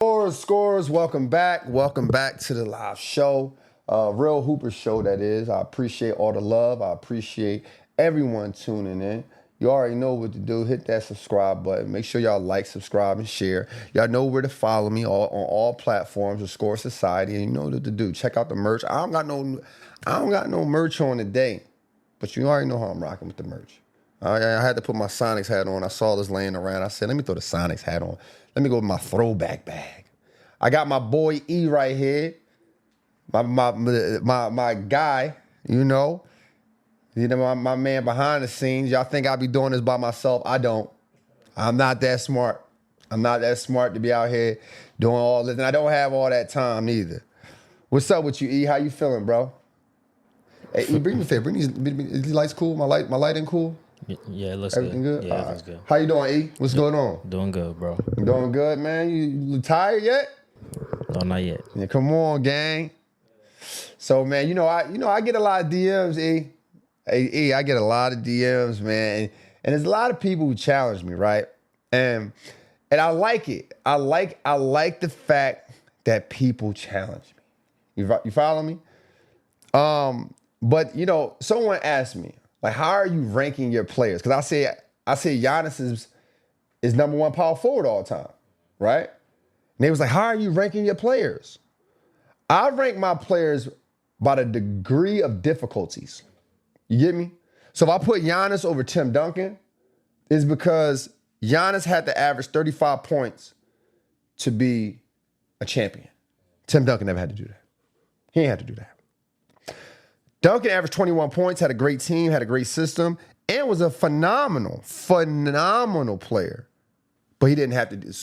Scores, welcome back. Welcome back to the live show. Real Hooper show, that is. I appreciate all the love. I appreciate everyone tuning in. You already know what to do. Hit that subscribe button. Make sure y'all like, subscribe, and share. Y'all know where to follow me on all platforms of Score Society, and you know what to do. Check out the merch. I don't got no merch on today, but you already know how I'm rocking with the merch. I had to put my Sonics hat on. I saw this laying around. I said, let me throw the Sonics hat on. Let me go with my throwback bag. I got my boy E right here. My guy, you know, my man behind the scenes. Y'all think I be doing this by myself? I don't. I'm not that smart. I'm not that smart to be out here doing all this. And I don't have all that time either. What's up with you, E? How you feeling, bro? Hey, E, bring me fit. Bring these lights cool? My lighting cool? Yeah, it looks Everything good? Yeah, everything's good. How you doing, E? What's going on? Doing good, bro. You doing good, man? You tired yet? No, not yet. Yeah, come on, gang. So, man, I get a lot of DMs, E. Hey, E, I get a lot of DMs, man. And there's a lot of people who challenge me, right? And I like it. I like the fact that people challenge me. You follow me? But someone asked me, like, how are you ranking your players? Because I say Giannis is number one power forward all the time, right? And they was like, how are you ranking your players? I rank my players by the degree of difficulties. You get me? So if I put Giannis over Tim Duncan, it's because Giannis had to average 35 points to be a champion. Tim Duncan never had to do that. He ain't had to do that. Duncan averaged 21 points, had a great team, had a great system, and was a phenomenal player. But he didn't have to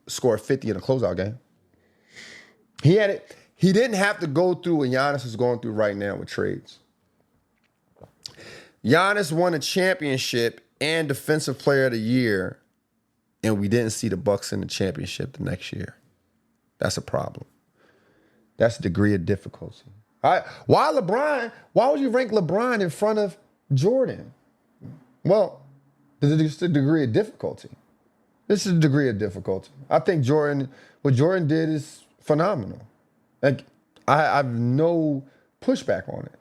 score 50 in a closeout game. He didn't have to go through what Giannis is going through right now with trades. Giannis won a championship and Defensive Player of the Year, and we didn't see the Bucks in the championship the next year. That's a problem. That's the degree of difficulty. Why would you rank LeBron in front of Jordan? Well, this is the degree of difficulty. This is the degree of difficulty. I think what Jordan did is phenomenal. Like, I have no pushback on it.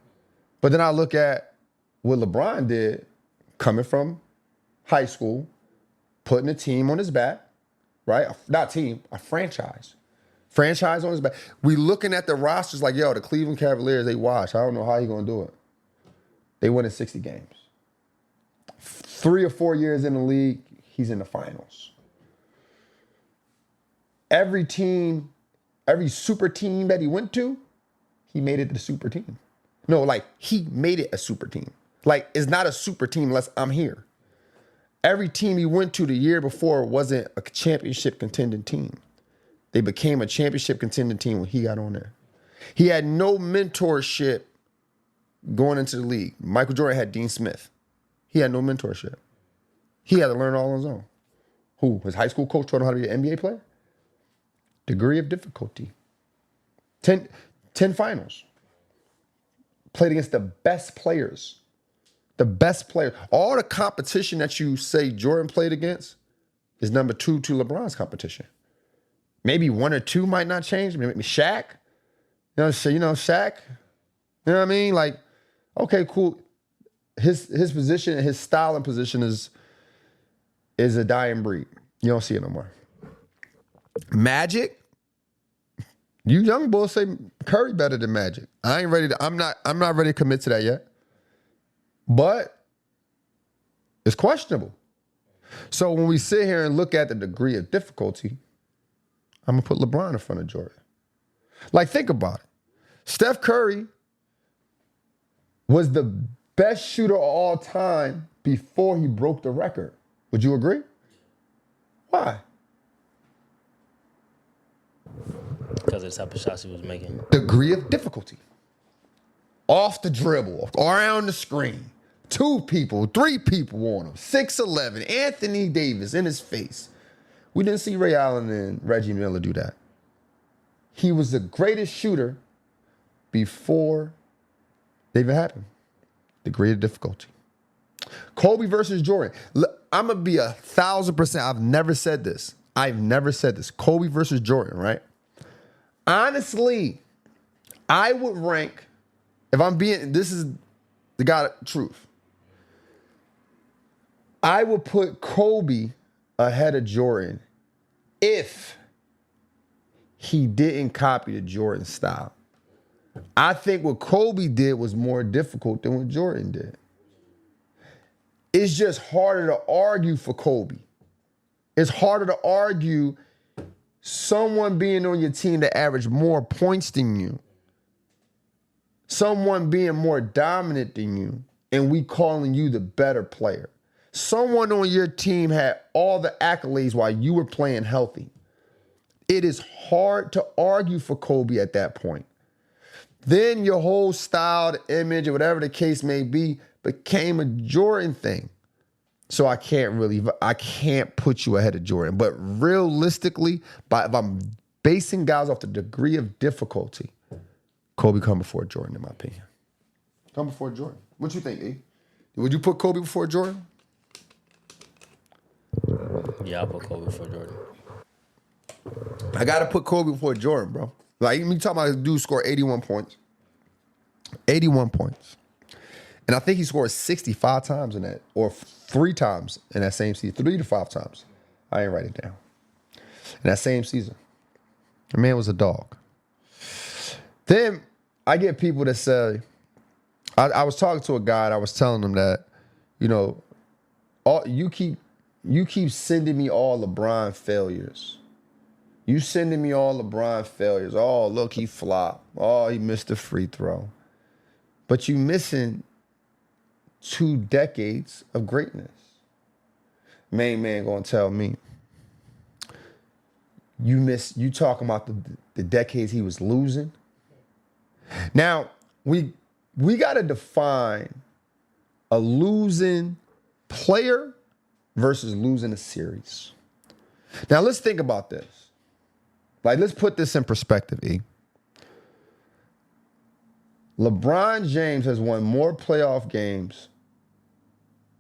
But then I look at what LeBron did coming from high school, putting a team on his back, right? Not team, a franchise. Franchise on his back. We looking at the rosters like, the Cleveland Cavaliers, they wash. I don't know how he's going to do it. They win in 60 games. 3 or 4 years in the league, he's in the finals. Every super team that he went to, he made it the super team. No, like, he made it a super team. Like, it's not a super team unless I'm here. Every team he went to the year before wasn't a championship contending team. They became a championship contending team when he got on there. He had no mentorship going into the league. Michael Jordan had Dean Smith. He had no mentorship. He had to learn all on his own. Who? His high school coach taught him how to be an NBA player? Degree of difficulty. 10 finals. Played against the best players. The best players. All the competition that you say Jordan played against is number 2 to LeBron's competition. Maybe 1 or 2 might not change. Maybe Shaq. Shaq. You know what I mean? Like, okay, cool. His position, his style and position is a dying breed. You don't see it no more. Magic. You young bulls say Curry better than Magic. I'm not ready to commit to that yet. But it's questionable. So when we sit here and look at the degree of difficulty, I'm going to put LeBron in front of Jordan. Like, think about it. Steph Curry was the best shooter of all time before he broke the record. Would you agree? Why? Because of the type of shots he was making. Degree of difficulty. Off the dribble, around the screen. 2 people, 3 people on him. 6'11", Anthony Davis in his face. We didn't see Ray Allen and Reggie Miller do that. He was the greatest shooter before they even happened. Degree of difficulty. Kobe versus Jordan. I'm going to be 1,000%. I've never said this. I've never said this. Kobe versus Jordan, right? Honestly, I would rank, if I'm being, this is the God truth. I would put Kobe ahead of Jordan if he didn't copy the Jordan style. I think what Kobe did was more difficult than what Jordan did. It's just harder to argue for Kobe. It's harder to argue someone being on your team that averaged more points than you, someone being more dominant than you, and we calling you the better player. Someone on your team had all the accolades while you were playing healthy. It is hard to argue for Kobe at that point. Then your whole style, the image, or whatever the case may be, became a Jordan thing. So I can't put you ahead of Jordan. But realistically, if I'm basing guys off the degree of difficulty, Kobe come before Jordan, in my opinion. Come before Jordan. What you think, E? Would you put Kobe before Jordan? Yeah, I'll put Kobe before Jordan. I got to put Kobe before Jordan, bro. Like, me talking about this dude scored 81 points. 81 points. And I think he scored 65 times in that, or 3 times in that same season. 3 to 5 times. I didn't write it down. In that same season. The man was a dog. Then I get people that say, I was talking to a guy and I was telling him that, you know, you keep sending me all LeBron failures. You sending me all LeBron failures. Oh, look, he flopped. Oh, he missed a free throw. But you missing 2 decades of greatness. Main man gonna tell me, you talking about the decades he was losing. Now, we got to define a losing player versus losing a series. Now, let's think about this. Like, let's put this in perspective, E. LeBron James has won more playoff games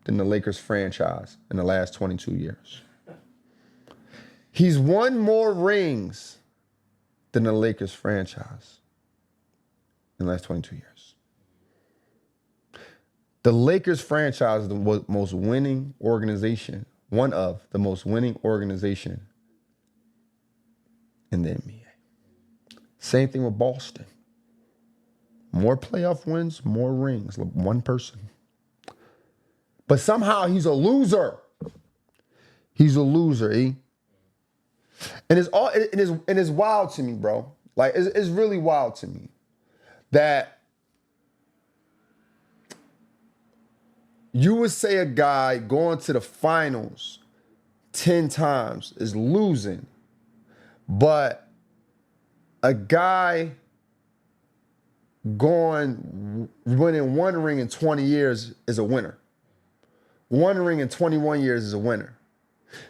than the Lakers franchise in the last 22 years. He's won more rings than the Lakers franchise in the last 22 years. The Lakers franchise is the most winning organization, one of the most winning organization in the NBA. Same thing with Boston. More playoff wins, more rings, one person. But somehow he's a loser. He's a loser, E. And it's wild to me, bro. Like, it's really wild to me that you would say a guy going to the finals 10 times is losing, but a guy winning 1 ring in 20 years is a winner. 1 ring in 21 years is a winner.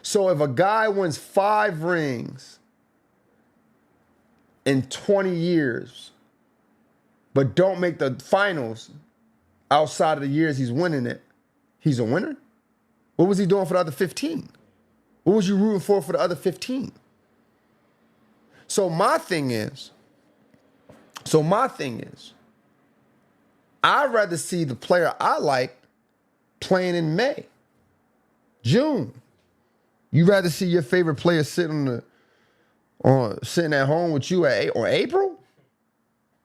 So if a guy wins 5 rings in 20 years, but don't make the finals outside of the years he's winning it, he's a winner? What was he doing for the other 15? What was you rooting for the other 15? So my thing is, I'd rather see the player I like playing in May, June. You'd rather see your favorite player sitting at home with you on April?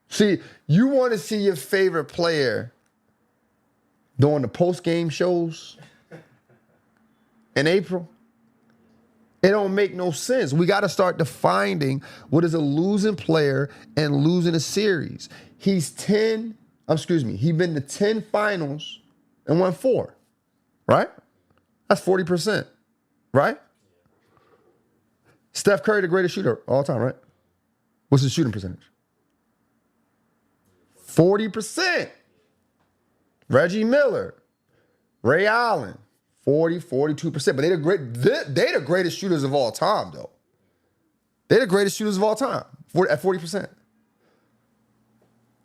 See, you want to see your favorite player doing the post-game shows in April? It don't make no sense. We got to start defining what is a losing player and losing a series. He's been to 10 finals and won 4, right? That's 40%, right? Steph Curry, the greatest shooter all time, right? What's his shooting percentage? 40%. Reggie Miller, Ray Allen, 42%. But they're the greatest shooters of all time, though. They're the greatest shooters of all time at 40%.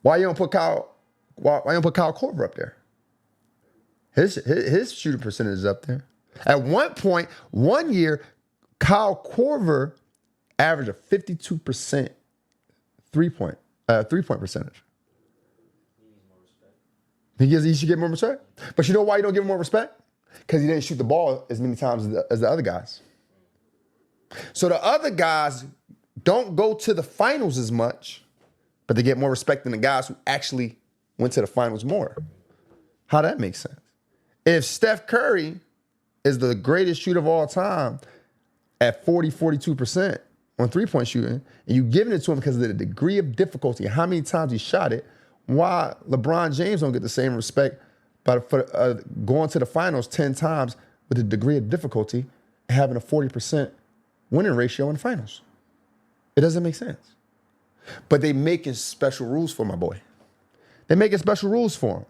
Why you don't put Kyle Korver up there? His shooting percentage is up there. At one point, 1 year, Kyle Korver averaged a 52% three-point percentage. He should get more respect. But you know why you don't give him more respect? Because he didn't shoot the ball as many times as the other guys. So the other guys don't go to the finals as much, but they get more respect than the guys who actually went to the finals more. How that makes sense? If Steph Curry is the greatest shooter of all time at 42% on three-point shooting, and you giving it to him because of the degree of difficulty, how many times he shot it, why LeBron James don't get the same respect for going to the finals 10 times with the degree of difficulty and having a 40% winning ratio in the finals? It doesn't make sense. But they making special rules for my boy. They're making special rules for him.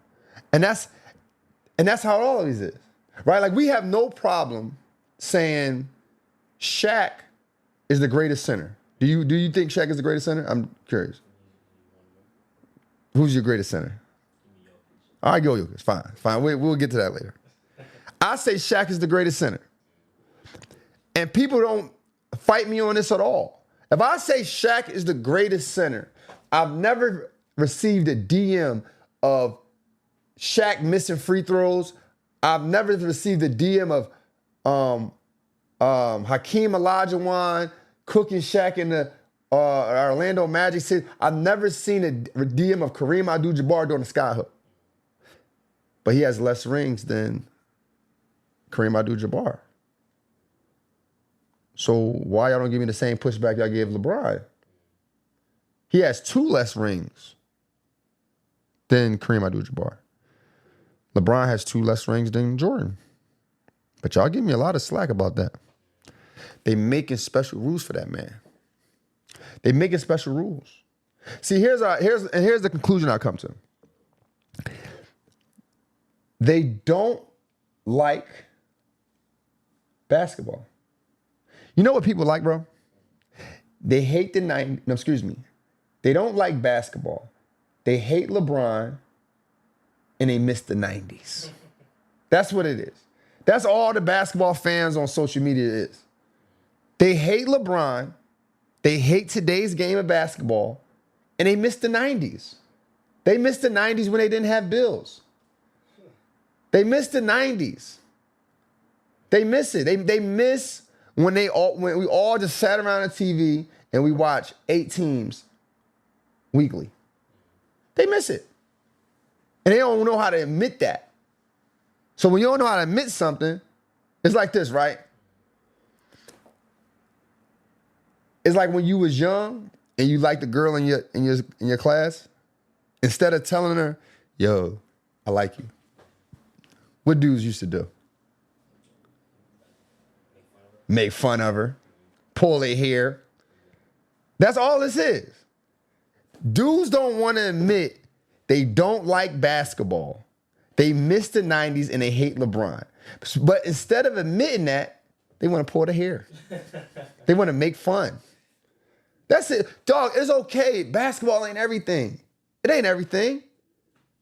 And that's how all of these is. Right? Like, we have no problem saying Shaq is the greatest center. Do you think Shaq is the greatest center? I'm curious. Who's your greatest center? All right, go Jokic. Fine. We'll get to that later. I say Shaq is the greatest center. And people don't fight me on this at all. If I say Shaq is the greatest center, I've never received a DM of Shaq missing free throws. I've never received a DM of Hakeem Olajuwon cooking Shaq in the Orlando Magic City. I've never seen a DM of Kareem Abdul-Jabbar doing a skyhook. But he has less rings than Kareem Abdul-Jabbar. So why y'all don't give me the same pushback y'all gave LeBron? He has 2 less rings than Kareem Abdul-Jabbar. LeBron has 2 less rings than Jordan. But y'all give me a lot of slack about that. They making special rules for that man. They making special rules. See, here's the conclusion I come to. They don't like basketball. You know what people like, bro? They hate the 90s. No, excuse me. They don't like basketball. They hate LeBron, and they miss the 90s. That's what it is. That's all the basketball fans on social media is. They hate LeBron. They hate today's game of basketball, and they miss the 90s. They missed the 90s when they didn't have bills. They miss the 90s. They miss it. They miss when we all just sat around the TV and we watch 8 teams weekly. They miss it. And they don't know how to admit that. So when you don't know how to admit something, it's like this, right? It's like when you was young and you liked the girl in your class, instead of telling her, yo, I like you. What dudes used to do? Make fun of her, pull their hair. That's all this is. Dudes don't want to admit they don't like basketball. They miss the 90s and they hate LeBron. But instead of admitting that, they want to pull their hair. They want to make fun. That's it. Dog, it's okay. Basketball ain't everything. It ain't everything.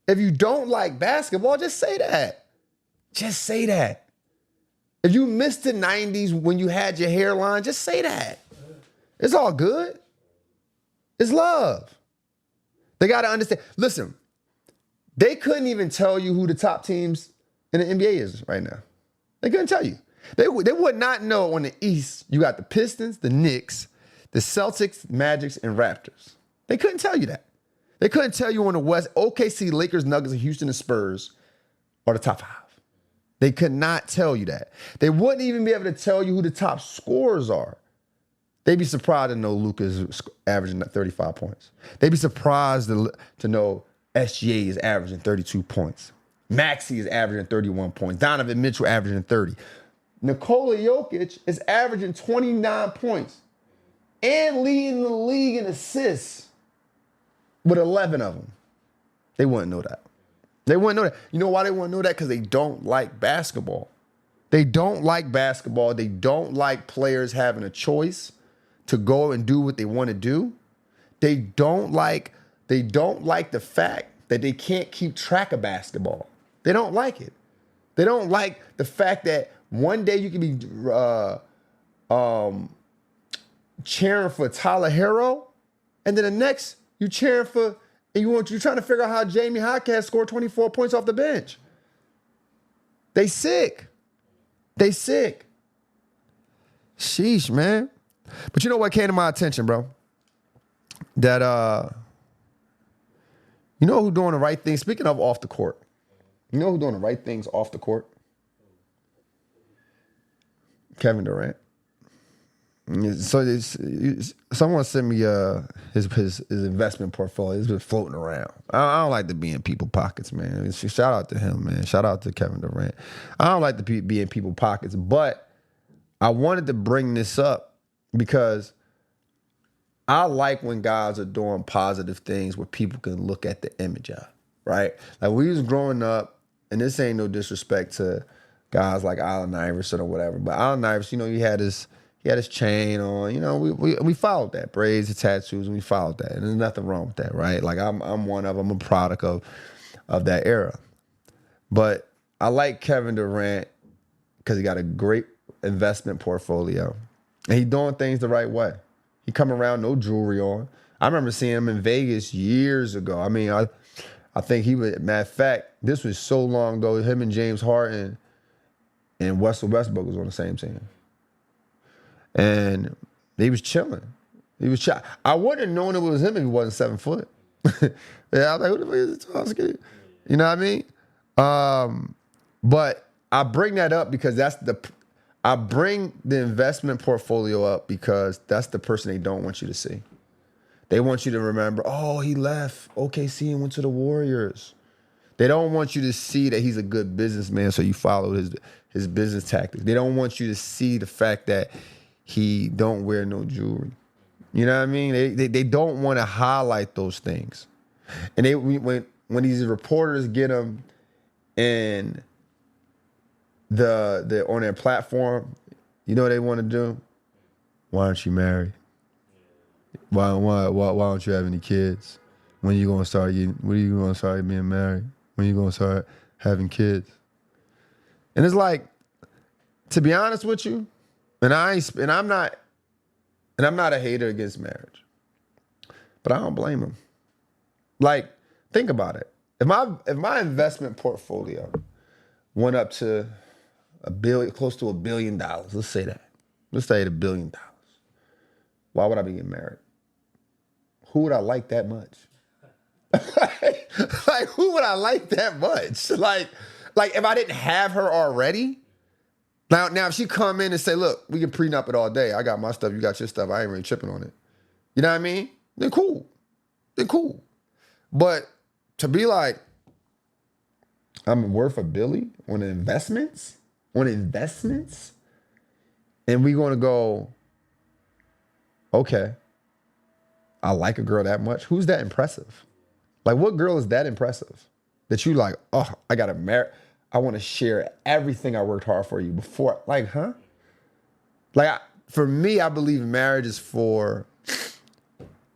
If you don't like basketball, just say that. Just say that. If you missed the 90s when you had your hairline, just say that. It's all good. It's love. They got to understand. Listen, they couldn't even tell you who the top teams in the NBA is right now. They couldn't tell you. They would not know on the East. You got the Pistons, the Knicks, the Celtics, Magics, and Raptors. They couldn't tell you that. They couldn't tell you on the West, OKC, Lakers, Nuggets, and Houston, and Spurs are the top 5. They could not tell you that. They wouldn't even be able to tell you who the top scorers are. They'd be surprised to know Luka's averaging 35 points. They'd be surprised to know SGA is averaging 32 points. Maxey is averaging 31 points. Donovan Mitchell averaging 30. Nikola Jokic is averaging 29 points and leading the league in assists with 11 of them. They wouldn't know that. They wouldn't know that. You know why they wouldn't know that? Because they don't like basketball. They don't like basketball. They don't like players having a choice to go and do what they want to do. They don't like the fact that they can't keep track of basketball. They don't like it. They don't like the fact that one day you can be cheering for Tyler Hero, and then the next you cheering for, and you're trying to figure out how Jamie Hawkins scored 24 points off the bench. They sick. Sheesh, man. But you know what came to my attention, bro? That you know who doing the right thing? Speaking of off the court, you know who doing the right things off the court? Kevin Durant. So someone sent me his investment portfolio. It's been floating around. I don't like to be in people's pockets, man. Shout out to him, man. Shout out to Kevin Durant. I don't like to be in people's pockets, but I wanted to bring this up because I like when guys are doing positive things where people can look at the image of, right? Like when we was growing up, and this ain't no disrespect to guys like Allen Iverson or whatever, but Allen Iverson, he had his chain on. We followed that. Braids, the tattoos, and we followed that. And there's nothing wrong with that, right? Like I'm one of them. I'm a product of that era. But I like Kevin Durant because he got a great investment portfolio. And he doing things the right way. He come around, no jewelry on. I remember seeing him in Vegas years ago. I mean, I think he was, matter of fact, this was so long ago, him and James Harden and Russell Westbrook was on the same team. And he was chilling. I wouldn't have known it was him if he wasn't 7 foot. Yeah, I was like, who the fuck is this? You know what I mean? But I bring that up because I bring the investment portfolio up because that's the person they don't want you to see. They want you to remember, oh, he left OKC and went to the Warriors. They don't want you to see that he's a good businessman, so you follow his business tactics. They don't want you to see the fact that he don't wear no jewelry. You know what I mean? They don't want to highlight those things. And when these reporters get them and the on their platform, you know what they want to do? Why aren't you married? Why don't you have any kids? When are you gonna start being married? When are you gonna start having kids? And it's like, to be honest with you, and I'm not a hater against marriage, but I don't blame him. Like, think about it. If my investment portfolio went up to close to $1 billion, let's say that. Let's say $1 billion. Why would I be getting married? Who would I like that much? Like, who would I like that much? Like if I didn't have her already. Now if she come in and say, look, we can prenup it all day. I got my stuff, you got your stuff. I ain't really tripping on it. You know what I mean? Then cool. But to be like, I'm worth $1 billion on investments, and we gonna go, okay, I like a girl that much. Who's that impressive? Like, what girl is that impressive that you like, oh, I gotta marry, I want to share everything I worked hard for you before. Like, huh? Like, for me, I believe marriage is for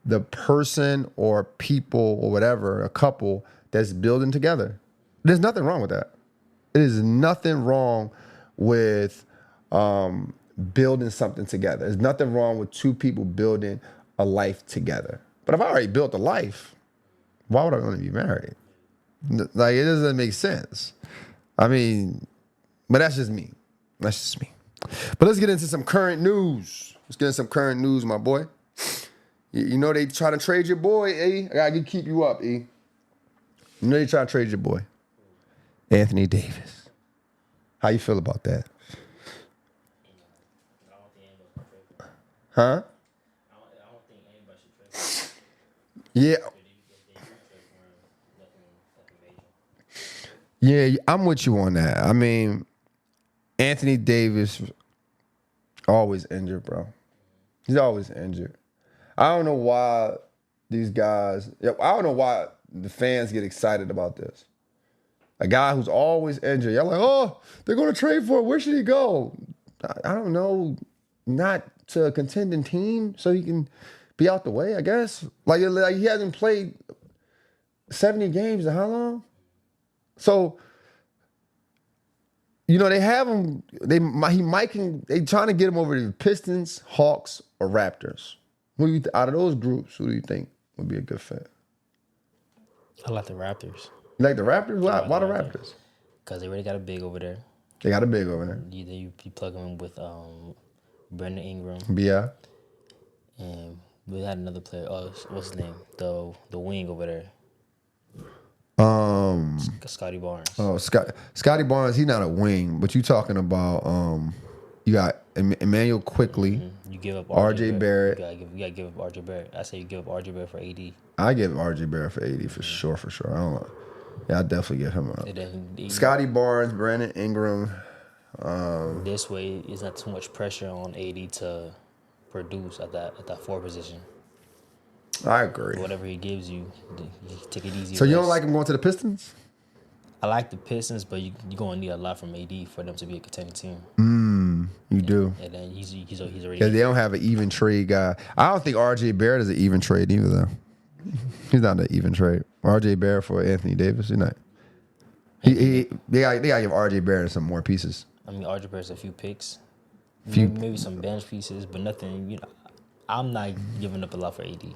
the person or people or whatever, a couple that's building together. There's nothing wrong with that. It is nothing wrong with building something together. There's nothing wrong with two people building a life together. But if I already built a life, why would I want to be married? Like, it doesn't make sense. I mean, but that's just me. But let's get into some current news. My boy. You know they try to trade your boy, E. I gotta keep you up, E. You know they try to trade your boy, Anthony Davis. How you feel about that? Huh? I don't think anybody should trade. Yeah. Yeah, I'm with you on that. I mean, Anthony Davis always injured, bro. He's always injured. I don't know why these guys, I don't know why the fans get excited about this. A guy who's always injured. Y'all like, oh, they're going to trade for him. Where should he go? I don't know. Not to a contending team so he can be out the way, I guess. Like he hasn't played 70 games in how long? So, they have him. They trying to get him over to the Pistons, Hawks, or Raptors. Out of those groups, who do you think would be a good fit? I like the Raptors. You like the Raptors? Why the Raptors? Because they already got a big over there. They got a big over there. You plug them in with Brandon Ingram. Yeah. And we had another player. Oh, what's his name? The wing over there. Scotty Barnes. Oh, Scotty Barnes. He's not a wing, but you talking about you got Emmanuel Quickly. Mm-hmm. You give up RJ Barrett. You gotta give up RJ Barrett. I say you give up RJ Barrett for AD. I give RJ Barrett for AD for sure. I don't know. Yeah, I definitely get him up. Scotty Barnes, Brandon Ingram. This way, it's not too much pressure on AD to produce at that 4 position. I agree. Whatever he gives you take it easy. So you don't like him going to the Pistons? I like the Pistons, but you're going to need a lot from AD for them to be a contending team. You do. And then he's already. Yeah, they don't have an even trade guy. I don't think RJ Barrett is an even trade either, though. He's not an even trade. RJ Barrett for Anthony Davis, he's not. They gotta give RJ Barrett some more pieces. I mean, RJ Barrett's a few picks, maybe some bench pieces, but nothing. I'm not giving up a lot for AD.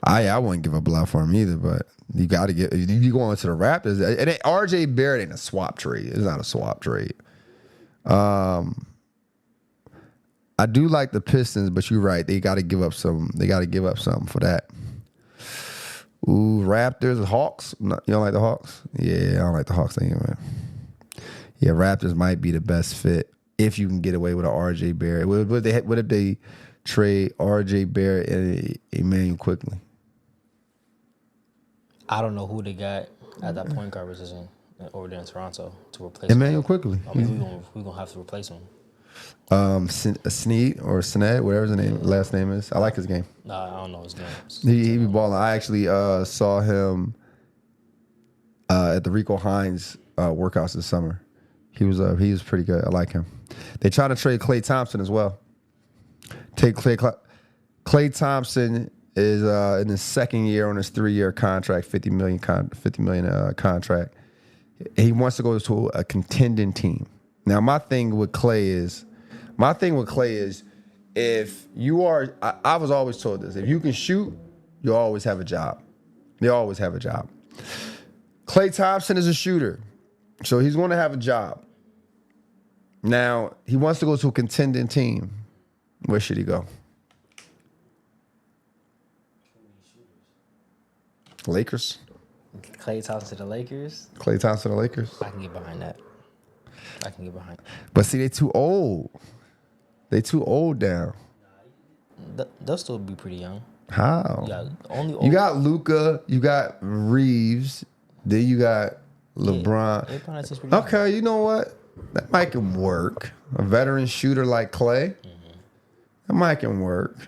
I wouldn't give up a lot for him either, but you got to get. You go into the Raptors, and RJ Barrett ain't a swap trade. It's not a swap trade. I do like the Pistons, but you're right. They got to give up some. They got to give up something for that. Ooh, Raptors, Hawks. You don't like the Hawks? Yeah, I don't like the Hawks anyway. Yeah, Raptors might be the best fit if you can get away with an RJ Barrett. What if they trade RJ Barrett and Emmanuel Quickly? I don't know who they got at that point guard position over there in Toronto to replace Emmanuel Quickly. I mean, we're gonna have to replace him. Sneed or Sned, whatever his last name is. I like his game. Nah, I don't know his game. He be balling. I actually saw him at the Rico Hines workouts this summer. He was pretty good. I like him. They try to trade Klay Thompson as well. Take Klay Thompson is in his second year on his 3-year contract, $50 million contract. He wants to go to a contending team. Now, my thing with Klay is, if you are, I was always told this, if you can shoot, you'll always have a job. You always have a job. Klay Thompson is a shooter, so he's going to have a job. Now, he wants to go to a contending team. Where should he go? Lakers. Klay Thompson to the Lakers. Klay Thompson to the Lakers. I can get behind that. But see, they too old. They too old now. They'll still be pretty young. How? You got Luka. You got Reeves. Then you got LeBron. Yeah, okay, you know what? That might can work. A veteran shooter like Klay. Mm-hmm. That might can work.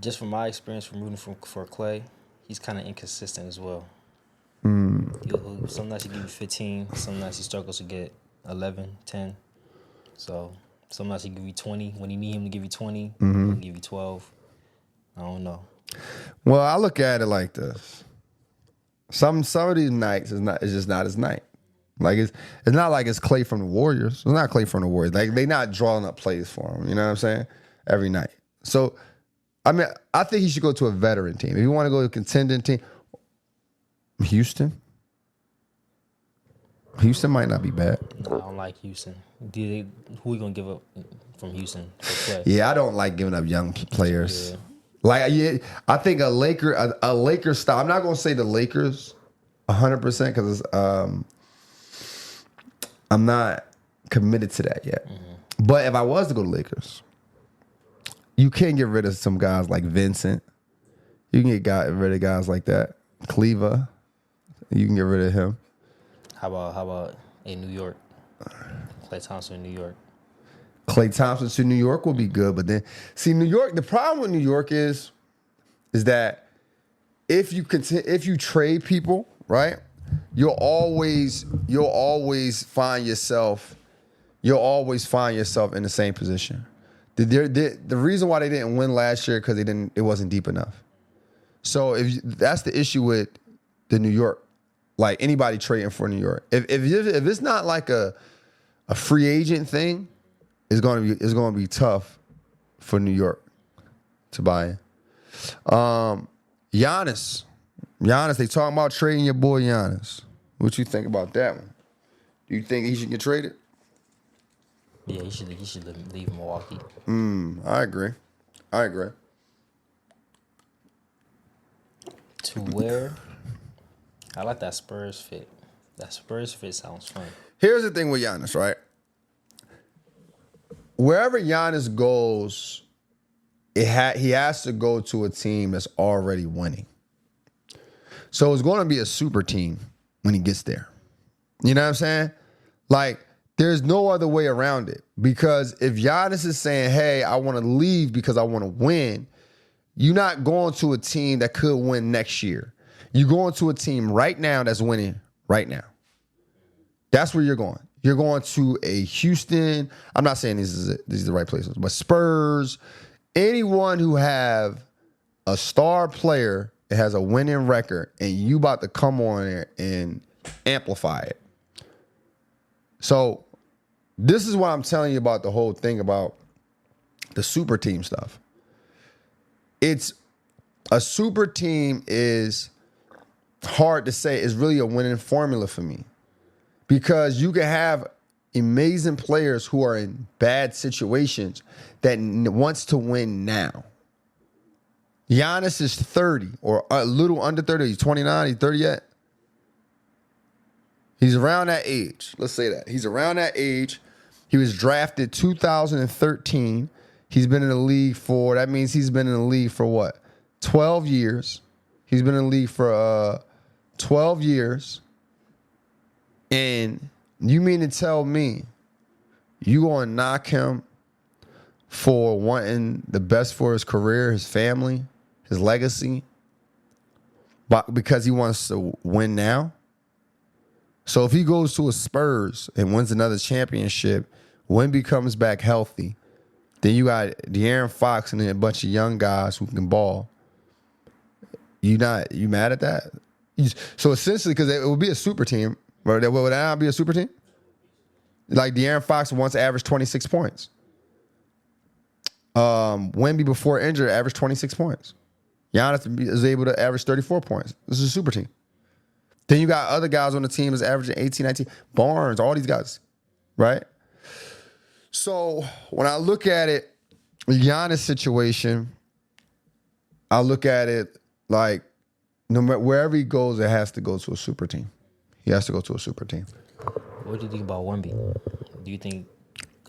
Just from my experience from rooting for Klay, he's kind of inconsistent as well. Some nights he give you 15. Some nights he struggles to get 11, 10. So some nights he give you 20. When you need him to give you 20, he'll give you 12. I don't know. Well, I look at it like this. Some of these nights it's just not his night. Like it's not like it's Klay from the Warriors. It's not Klay from the Warriors. Like they not drawing up plays for him. You know what I'm saying? Every night. So I mean, I think he should go to a veteran team. If you want to go to a contending team, Houston might not be bad. No, I don't like Houston. Who are we gonna give up from Houston for Klay? Yeah, I don't like giving up young players. Yeah. Like, I think a Laker style. I'm not gonna say the Lakers 100% because I'm not committed to that yet. Mm-hmm. But if I was to go to Lakers, you can get rid of some guys like Vincent. You can get rid of guys like that. Cleaver, you can get rid of him. How about in New York? Klay Thompson in New York. Klay Thompson to New York will be good, but then see New York. The problem with New York is that if you trade people, right, you'll always find yourself in the same position. The reason why they didn't win last year because it wasn't deep enough. So that's the issue with the New York, like anybody trading for New York. If it's not like a a free agent thing is going to be tough for New York to buy in. Giannis, they talking about trading your boy Giannis. What you think about that one? Do you think he should get traded? Yeah, he should leave Milwaukee. I agree. To where? I like that Spurs fit. That Spurs fit sounds fun. Here's the thing with Giannis, right? Wherever Giannis goes, he has to go to a team that's already winning. So it's going to be a super team when he gets there. You know what I'm saying? Like, there's no other way around it. Because if Giannis is saying, hey, I want to leave because I want to win, you're not going to a team that could win next year. You're going to a team right now that's winning right now. That's where you're going. You're going to a Houston. I'm not saying these are the right places, but Spurs, anyone who have a star player that has a winning record and you about to come on there and amplify it. So this is what I'm telling you about the whole thing about the super team stuff. It's a super team is hard to say. It's really a winning formula for me because you can have amazing players who are in bad situations that wants to win now. Giannis is 30 or a little under 30. He's 29. He's 30 yet. He's around that age. Let's say that. He's around that age. He was drafted 2013. He's been in the league for, that means he's been in the league for what? 12 years. He's been in the league for 12 years. And you mean to tell me you going to knock him for wanting the best for his career, his family, his legacy, but because he wants to win now? So if he goes to a Spurs and wins another championship, Wemby comes back healthy, then you got De'Aaron Fox and then a bunch of young guys who can ball. You mad at that? So essentially, because it would be a super team, would that not be a super team? Like De'Aaron Fox once averaged 26 points. Wemby before injury averaged 26 points. Giannis is able to average 34 points. This is a super team. Then you got other guys on the team that's averaging 18, 19. Barnes, all these guys, right? So when I look at it, Giannis' situation, I look at it like no matter wherever he goes, it has to go to a super team. He has to go to a super team. What do you think about Wemby?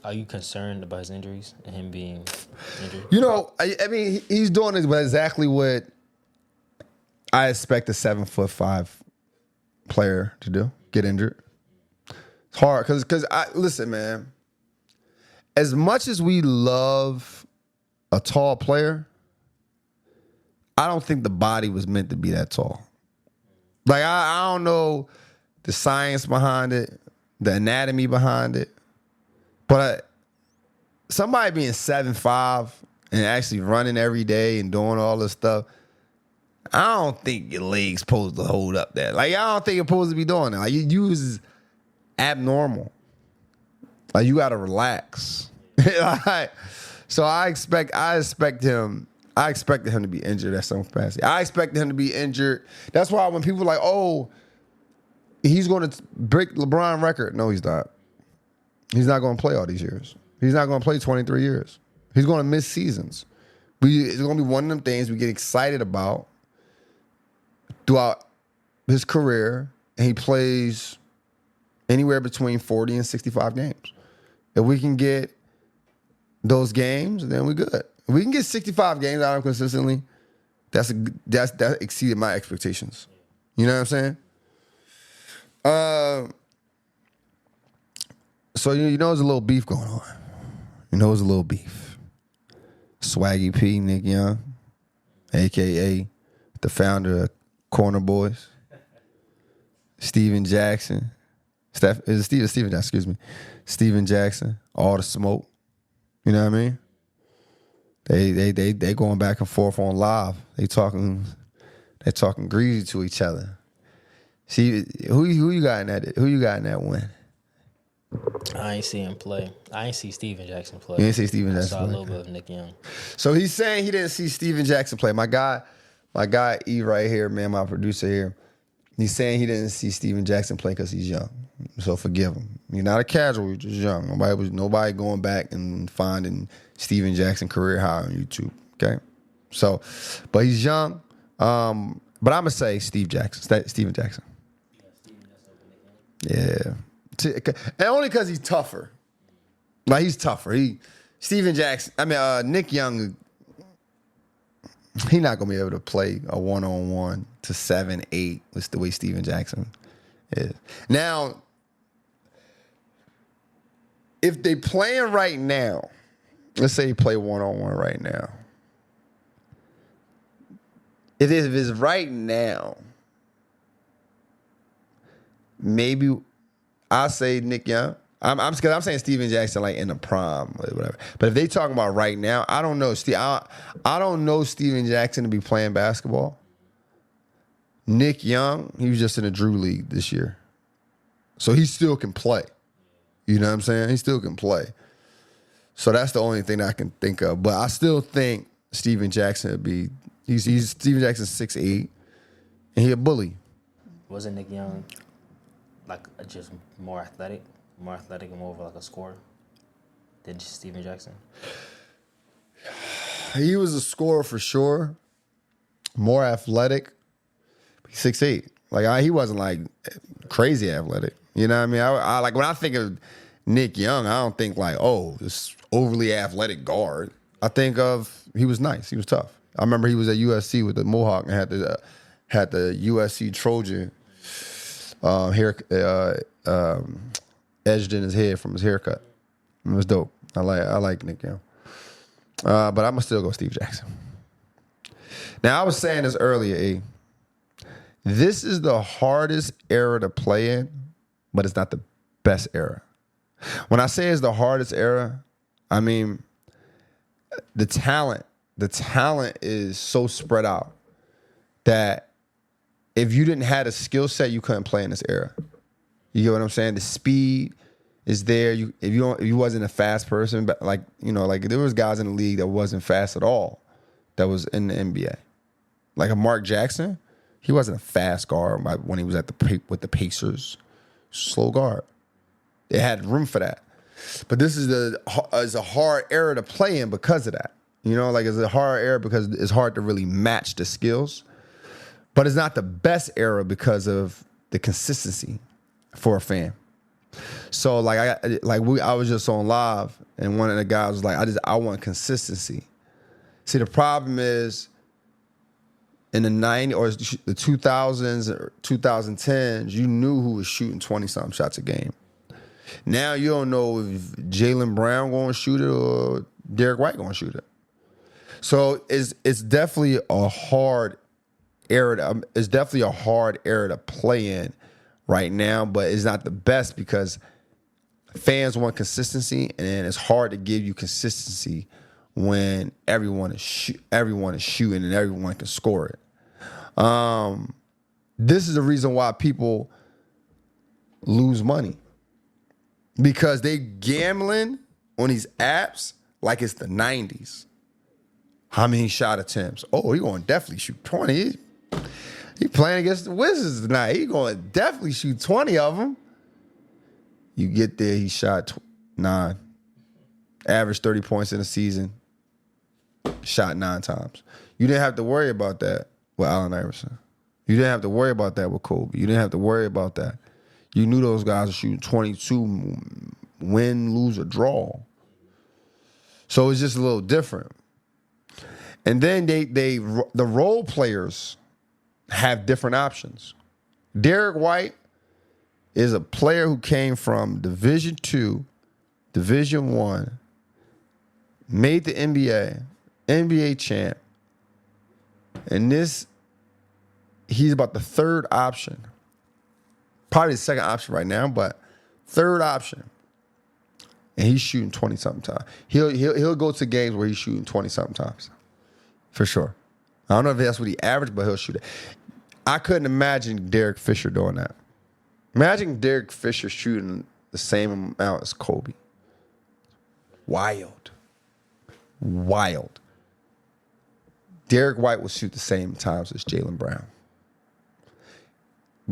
Are you concerned about his injuries and him being injured? You know, I mean, he's doing exactly what I expect a 7'5" player to do, get injured. It's hard because listen, man, as much as we love a tall player, I don't think the body was meant to be that tall. Like, I don't know the science behind it, the anatomy behind it, but somebody being 7'5" and actually running every day and doing all this stuff, I don't think your leg's supposed to hold up that. Like, I don't think you're supposed to be doing that. Like, you is abnormal. Like, you got to relax. Like, so I expected him to be injured at some capacity. I expected him to be injured. That's why when people are like, oh, he's going to break LeBron record. No, he's not. He's not going to play all these years. He's not going to play 23 years. He's going to miss seasons. It's going to be one of them things we get excited about throughout his career, and he plays anywhere between 40 and 65 games. If we can get those games, then we're good. If we can get 65 games out of him consistently, that exceeded my expectations. You know what I'm saying? So you know there's a little beef going on. You know there's a little beef. Swaggy P, Nick Young, a.k.a. the founder of Corner Boys. Steven Jackson. Steven Jackson, excuse me. Steven Jackson, all the smoke. You know what I mean? They going back and forth on live. They talking greasy to each other. See who you got in that win? I ain't see him play. I ain't see Steven Jackson play. You didn't see Steven I Jackson saw a play? little bit of Nick Young. So he's saying he didn't see Steven Jackson play. My guy E right here, man, my producer here. He's saying he didn't see Steven Jackson play because he's young. So forgive him. You're not a casual, you're just young. Nobody going back and finding Steven Jackson career high on YouTube. Okay? So, but he's young. But I'm gonna say Steven Jackson. Yeah. And only because he's tougher. Like he's tougher. Nick Young, he's not gonna be able to play a 1-on-1 to 7-8 with the way Steven Jackson is. Now, if they playing right now, let's say he play 1-on-1 right now. If it's right now, maybe I'll say Nick Young. I'm saying Steven Jackson like in the prime or whatever. But if they talking about right now, I don't know. I don't know Steven Jackson to be playing basketball. Nick Young, he was just in the Drew League this year. So he still can play. You know what I'm saying? He still can play. So that's the only thing I can think of. But I still think Steven Jackson would be, he's Steven Jackson's 6'8", and he a bully. Wasn't Nick Young like just more athletic and more of like a scorer than Steven Jackson? He was a scorer for sure. More athletic. 6'8". Like he wasn't like crazy athletic. You know what I mean? I like when I think of Nick Young, I don't think like, oh, this overly athletic guard. I think of he was nice. He was tough. I remember he was at USC with the Mohawk and had the USC Trojan hair edged in his head from his haircut. It was dope. I like Nick Young. But I'm gonna still go Steve Jackson. Now I was saying this earlier, A. This is the hardest era to play in, but it's not the best era. When I say it's the hardest era, I mean the talent is so spread out that if you didn't have a skill set, you couldn't play in this era. You get what I'm saying? The speed is there. If you wasn't a fast person, but like there was guys in the league that wasn't fast at all, that was in the NBA. Like a Mark Jackson, he wasn't a fast guard when he was with the Pacers. Slow guard. They had room for that. But this is a hard era to play in because of that. It's a hard era because it's hard to really match the skills. But it's not the best era because of the consistency for a fan. So I was just on live and one of the guys was like, I want consistency. See, the problem is in the 90s or the 2000s or 2010s, you knew who was shooting 20-something shots a game. Now you don't know if Jalen Brown going to shoot it or Derek White going to shoot it. So it's definitely a hard era. It's definitely a hard era to play in right now, but it's not the best because fans want consistency, and it's hard to give you consistency when everyone is shooting and everyone can score it. This is the reason why people lose money, because they gambling on these apps like it's the 90s. How many shot attempts? Oh, he going to definitely shoot 20. He playing against the Wizards tonight. He going to definitely shoot 20 of them. You get there, he shot 9. Averaged 30 points in a season. Shot 9 times. You didn't have to worry about that with Allen Iverson. You didn't have to worry about that with Kobe. You didn't have to worry about that. You knew those guys were shooting 22, win, lose, or draw. So it's just a little different. And then the role players have different options. Derek White is a player who came from Division II, Division I, made the NBA champ. And he's about the third option. Probably the second option right now, but third option. And he's shooting 20-something times. He'll go to games where he's shooting 20-something times. For sure. I don't know if that's what he averaged, but he'll shoot it. I couldn't imagine Derek Fisher doing that. Imagine Derek Fisher shooting the same amount as Kobe. Wild. Derek White will shoot the same times as Jalen Brown.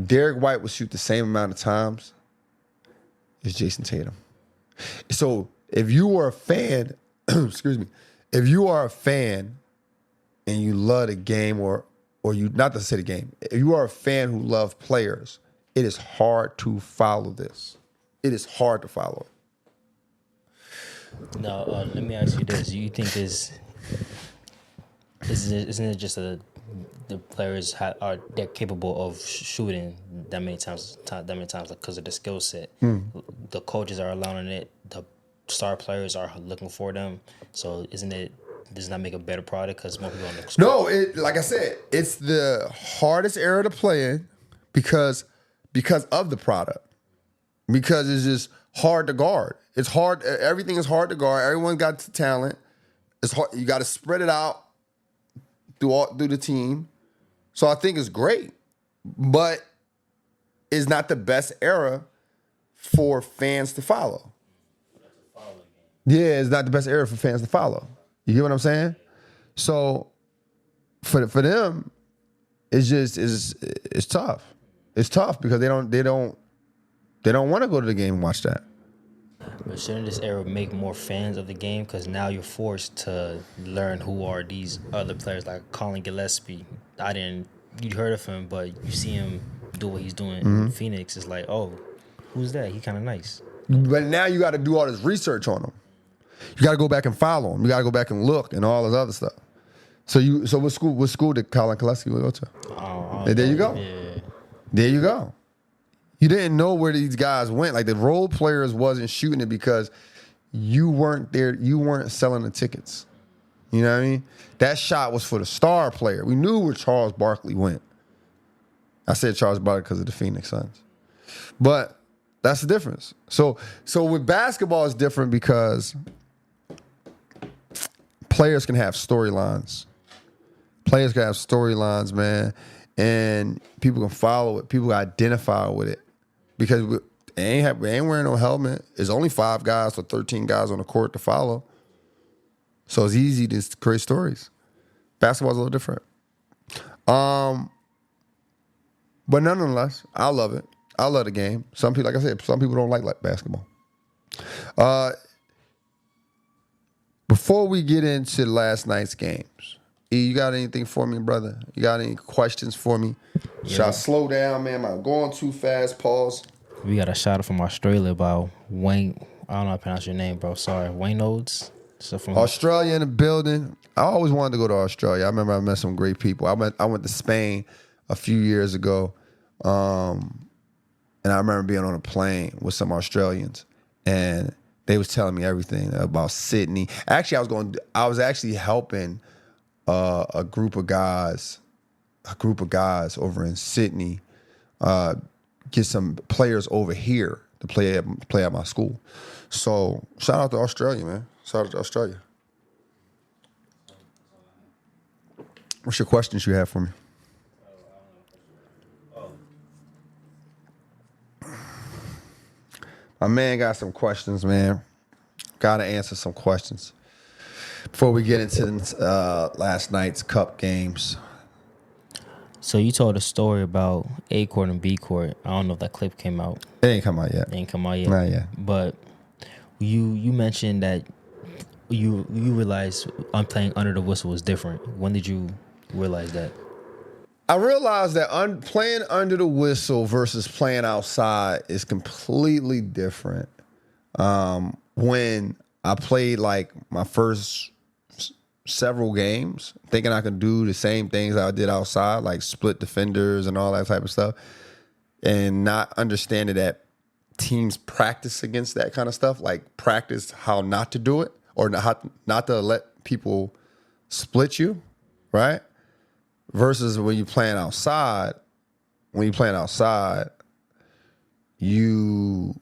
Derek White will shoot the same amount of times as Jason Tatum. So if you are a fan, excuse me, if you are a fan and you love the game or you, not to say the game, if you are a fan who loves players, it is hard to follow this. It is hard to follow it. Now, let me ask you this. Do you think isn't it just the players they're capable of shooting that many times because of the skill set? The coaches are allowing it. The star players are looking for them. So does it not make a better product because more people on the squad? No, like I said, it's the hardest era to play in because of the product. Because it's just hard to guard. It's hard. Everything is hard to guard. Everyone got the talent. It's hard. You got to spread it out through the team. So I think it's great, but it's not the best era for fans to follow. Yeah, it's not the best era for fans to follow. You get what I'm saying? So for them, it's tough. It's tough because they don't want to go to the game and watch that. But shouldn't this era make more fans of the game? Because now you're forced to learn who are these other players, like Colin Gillespie. You heard of him, but you see him do what he's doing in Phoenix. It's like, oh, who's that? He kind of nice. But now you got to do all this research on him. You got to go back and follow him. You got to go back and look and all this other stuff. So what school did Colin Gillespie go to? There you go. Yeah. There you go. You didn't know where these guys went. Like the role players wasn't shooting it because you weren't there. You weren't selling the tickets. You know what I mean? That shot was for the star player. We knew where Charles Barkley went. I said Charles Barkley because of the Phoenix Suns. But that's the difference. So with basketball, it's different because players can have storylines. Players can have storylines, man. And people can follow it. People can identify with it. Because they ain't wearing no helmet. There's only 5 guys or 13 guys on the court to follow. So it's easy to create stories. Basketball's a little different. But nonetheless, I love it. I love the game. Some people, like I said, some people don't like basketball. Before we get into last night's games, E, you got anything for me, brother? You got any questions for me? Yeah. Should I slow down, man? Am I going too fast? Pause. We got a shout out from Australia about Wayne. I don't know how to pronounce your name, bro. Sorry. Wayne Odes. So from Australia in the building. I always wanted to go to Australia. I remember I met some great people. I went to Spain a few years ago. And I remember being on a plane with some Australians. And they was telling me everything about Sydney. Actually, I was actually helping a group of guys over in Sydney, get some players over here to play at my school. So shout out to Australia, man. Shout out to Australia. What's your questions you have for me? My man got some questions, man. Got to answer some questions before we get into last night's Cup games. So you told a story about A court and B court. I don't know if that clip came out. It ain't come out yet. Not yet. But you mentioned that you realized playing under the whistle was different. When did you realize that? I realized that playing under the whistle versus playing outside is completely different. When I played like my first several games, thinking I could do the same things I did outside, like split defenders and all that type of stuff, and not understanding that teams practice against that kind of stuff, like practice how not to do it or not to let people split you, right? Versus when you're playing outside, you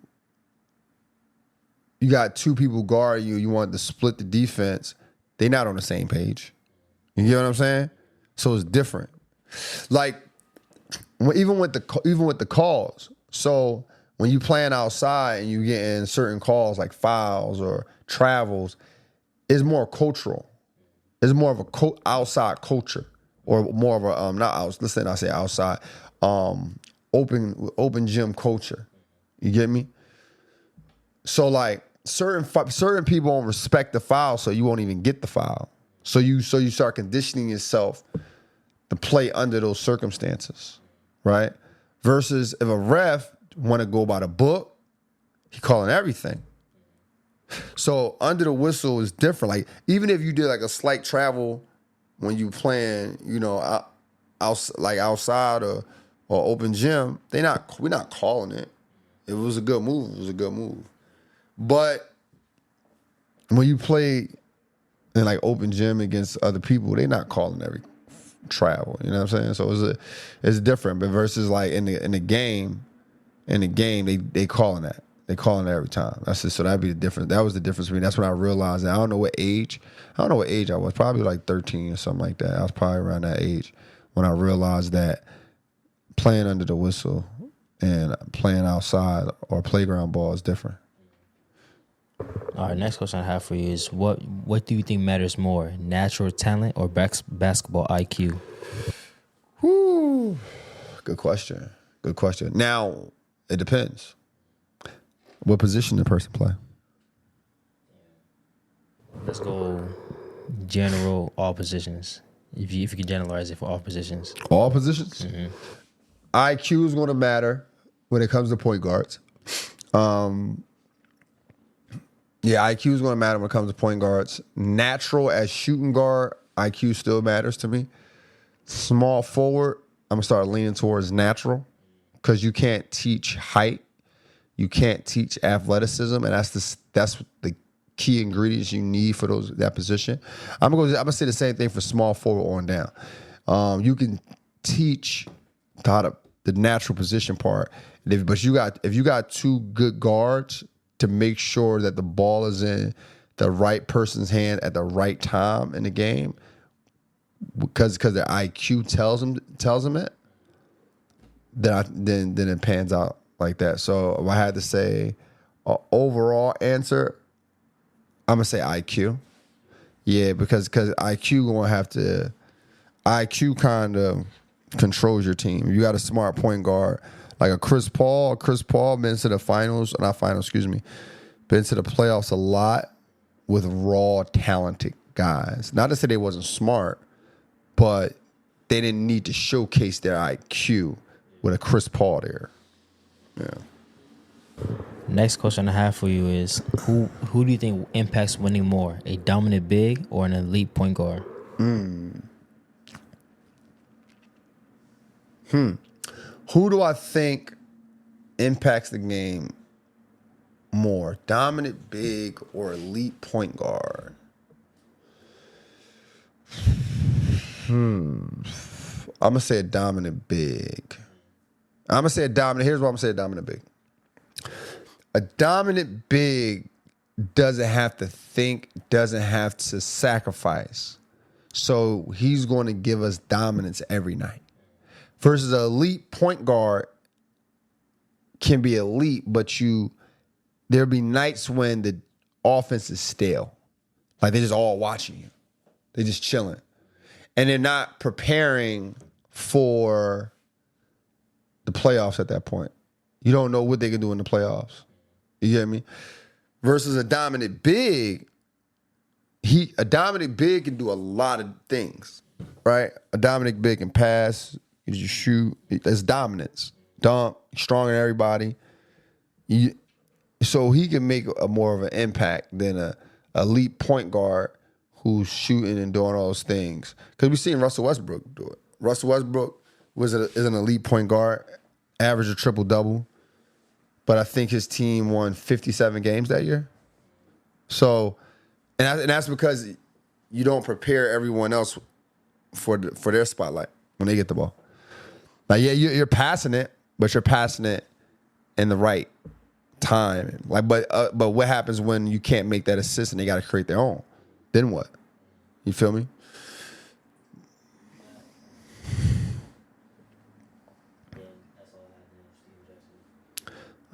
got 2 people guarding you. You want to split the defense. They're not on the same page. You get what I'm saying? So it's different. Like even with the calls. So When you playing outside and you getting certain calls like fouls or travels, it's more cultural. It's more of a outside culture, or more of a not out. Listen, I say outside, open gym culture. You get me? So like certain people won't respect the foul, so you won't even get the foul. So you start conditioning yourself to play under those circumstances, right? Versus if a ref want to go by the book, he calling everything. So under the whistle is different. Like even if you did like a slight travel when you playing, outside or open gym, we're not calling it. It was a good move. It was a good move. But when you play in like open gym against other people, they not calling every travel. You know what I'm saying? So it's different. But versus like in the game, they calling that. They calling it every time. That's just, so that'd be the difference. That was the difference for me. That's when I realized that. I don't know what age I was. Probably like 13 or something like that. I was probably around that age when I realized that playing under the whistle and playing outside or playground ball is different. All right, next question I have for you is what do you think matters more, natural talent or basketball IQ? Whew. Good question. Now, it depends. What position the person play? Let's go general, all positions. If you can generalize it for all positions. All positions? Mm-hmm. IQ is going to matter when it comes to point guards. IQ is going to matter when it comes to point guards. Natural as shooting guard, IQ still matters to me. Small forward, I'm going to start leaning towards natural because you can't teach height. You can't teach athleticism, and that's the key ingredients you need for that position. I'm gonna say the same thing for small forward on down. You can teach the natural position part, but if you got two good guards to make sure that the ball is in the right person's hand at the right time in the game, because their IQ tells them it, then it pans out like that. So if I had to say an overall answer, I'm gonna say IQ. Yeah, because IQ kind of controls your team. You got a smart point guard like a Chris Paul. Chris Paul been to the been to the playoffs a lot with raw, talented guys. Not to say they wasn't smart, but they didn't need to showcase their IQ with a Chris Paul there. Yeah. Next question I have for you is who do you think impacts winning more, a dominant big or an elite point guard? Who do I think impacts the game more, dominant big or elite point guard? I'm gonna say a dominant big. Here's why I'm gonna say a dominant big. A dominant big doesn't have to think, doesn't have to sacrifice. So he's going to give us dominance every night. Versus an elite point guard can be elite, but there'll be nights when the offense is stale. Like they're just all watching you. They're just chilling. And they're not preparing for the playoffs at that point. You don't know what they can do in the playoffs. You get me? Versus a dominant big, a dominant big can do a lot of things, right? A dominant big can pass, you just shoot. That's dominance. Dunk, strong in everybody. So he can make a more of an impact than a elite point guard who's shooting and doing all those things. Because we've seen Russell Westbrook do it. Russell Westbrook is an elite point guard, averaged a triple-double. But I think his team won 57 games that year. So, and that's because you don't prepare everyone else for their spotlight when they get the ball. Like, yeah, you're passing it, but you're passing it in the right time. Like, but what happens when you can't make that assist and they got to create their own? Then what? You feel me?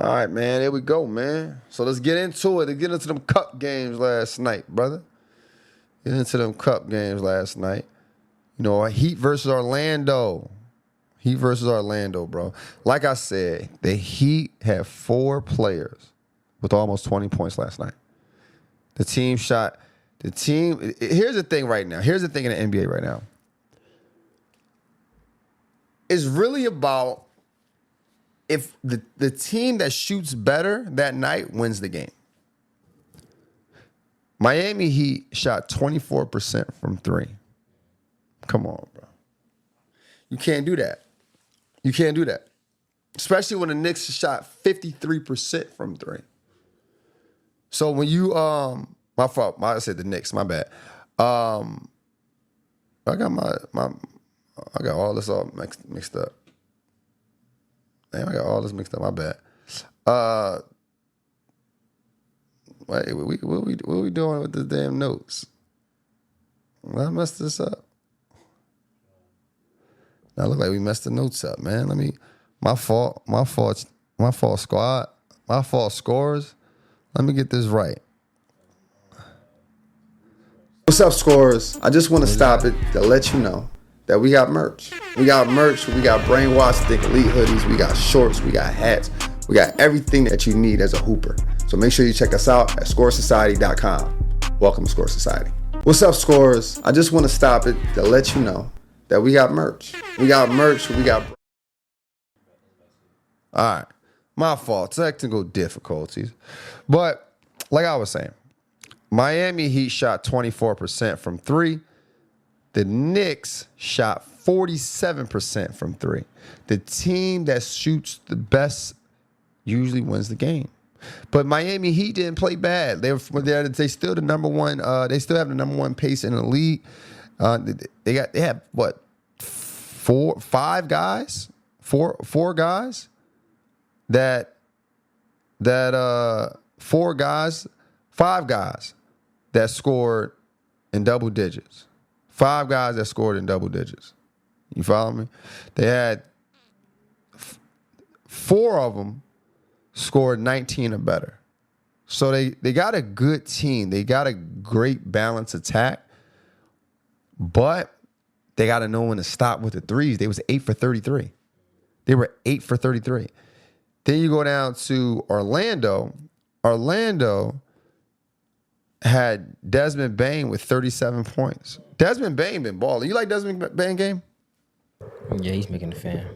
All right, man. Here we go, man. So let's get into it. Let's get into them cup games last night, brother. Get into them cup games last night. You know, Heat versus Orlando. Heat versus Orlando, bro. Like I said, the Heat had 4 players with almost 20 points last night. Here's the thing right now. Here's the thing in the NBA right now. It's really about if the team that shoots better that night wins the game. Miami Heat shot 24% from 3. Come on, bro. You can't do that. You can't do that. Especially when the Knicks shot 53% from 3. So when you my fault. I said the Knicks, my bad. I got I got all this all mixed up. Damn, I got all this mixed up. My bad. Wait, what we doing with the damn notes? Did I messed this up? Now look like we messed the notes up, man. My fault, squad. My fault, scores. Let me get this right. What's up, scorers? I just want to stop it to let you know that we got merch. We got brainwash thick elite hoodies. We got shorts. We got hats. We got everything that you need as a hooper. So make sure you check us out at scoresociety.com. Welcome to Score Society. What's up, scorers? I just want to stop it to let you know that we got merch. All right. My fault. Technical difficulties. But like I was saying, Miami Heat shot 24% from 3. The Knicks shot 47% from 3. The team that shoots the best usually wins the game. But Miami Heat didn't play bad. They still the number one. They still have the number 1 pace in the league. They have what, 5 guys that 5 guys that scored in double digits. 5 guys that scored in double digits. You follow me? They had 4 of them scored 19 or better. So they got a good team. They got a great balanced attack. But they got to know when to stop with the threes. They was 8 for 33. They were 8 for 33. Then you go down to Orlando. Orlando had Desmond Bane with 37 points. Desmond Bane been balling. You like Desmond Bane game? Yeah, he's making the fan.